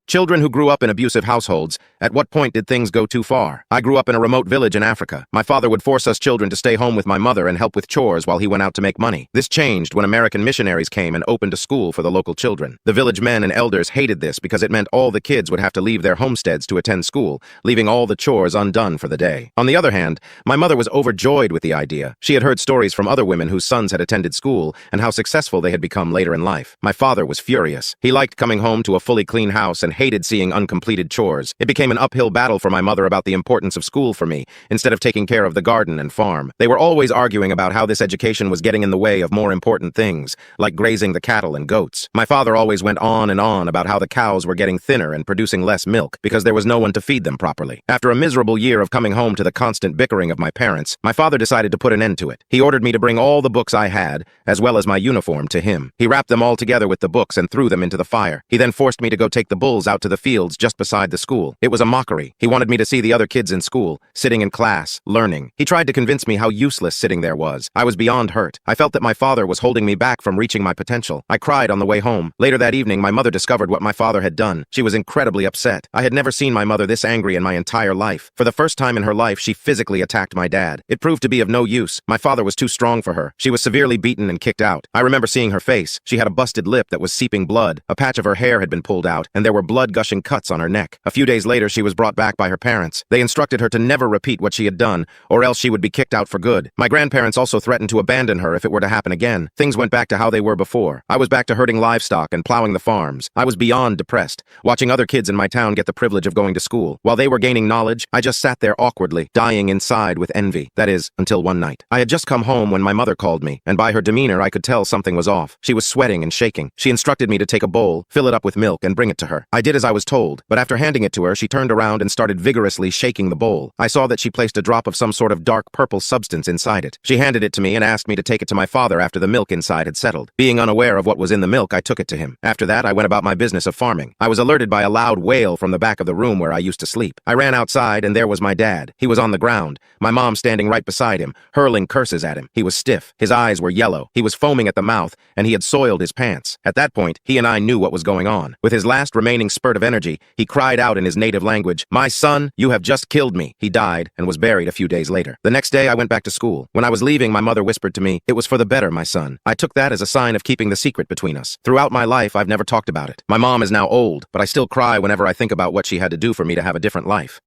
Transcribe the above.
Children who grew up in abusive households, at what point did things go too far? I grew up in a remote village in Africa. My father would force us children to stay home with my mother and help with chores while he went out to make money. This changed when American missionaries came and opened a school for the local children. The village men and elders hated this because it meant all the kids would have to leave their homesteads to attend school, leaving all the chores undone for the day. On the other hand, my mother was overjoyed with the idea. She had heard stories from other women whose sons had attended school and how successful they had become later in life. My father was furious. He liked coming home to a fully clean house and hated seeing uncompleted chores. It became an uphill battle for my mother about the importance of school for me, instead of taking care of the garden and farm. They were always arguing about how this education was getting in the way of more important things, like grazing the cattle and goats. My father always went on and on about how the cows were getting thinner and producing less milk because there was no one to feed them properly. After a miserable year of coming home to the constant bickering of my parents, my father decided to put an end to it. He ordered me to bring all the books I had, as well as my uniform, to him. He wrapped them all together with the books and threw them into the fire. He then forced me to go take the bulls out to the fields just beside the school. It was a mockery. He wanted me to see the other kids in school, sitting in class, learning. He tried to convince me how useless sitting there was. I was beyond hurt. I felt that my father was holding me back from reaching my potential. I cried on the way home. Later that evening, my mother discovered what my father had done. She was incredibly upset. I had never seen my mother this angry in my entire life. For the first time in her life, she physically attacked my dad. It proved to be of no use. My father was too strong for her. She was severely beaten and kicked out. I remember seeing her face. She had a busted lip that was seeping blood. A patch of her hair had been pulled out, and there were blood-gushing cuts on her neck. A few days later, she was brought back by her parents. They instructed her to never repeat what she had done, or else she would be kicked out for good. My grandparents also threatened to abandon her if it were to happen again. Things went back to how they were before. I was back to herding livestock and plowing the farms. I was beyond depressed, watching other kids in my town get the privilege of going to school. While they were gaining knowledge, I just sat there awkwardly, dying inside with envy. That is, until one night. I had just come home when my mother called me, and by her demeanor I could tell something was off. She was sweating and shaking. She instructed me to take a bowl, fill it up with milk, and bring it to her. I did as I was told, but after handing it to her, she turned around and started vigorously shaking the bowl. I saw that she placed a drop of some sort of dark purple substance inside it. She handed it to me and asked me to take it to my father after the milk inside had settled. Being unaware of what was in the milk, I took it to him. After that, I went about my business of farming. I was alerted by a loud wail from the back of the room where I used to sleep. I ran outside, and there was my dad. He was on the ground, my mom standing right beside him, hurling curses at him. He was stiff. His eyes were yellow. He was foaming at the mouth, and he had soiled his pants. At that point, he and I knew what was going on. With his last remaining spurt of energy, he cried out in his native language, "My son, you have just killed me." He died and was buried a few days later. The next day, I went back to school. When I was leaving, my mother whispered to me, "It was for the better, my son." I took that as a sign of keeping the secret between us. Throughout my life, I've never talked about it. My mom is now old, but I still cry whenever I think about what she had to do for me to have a different life.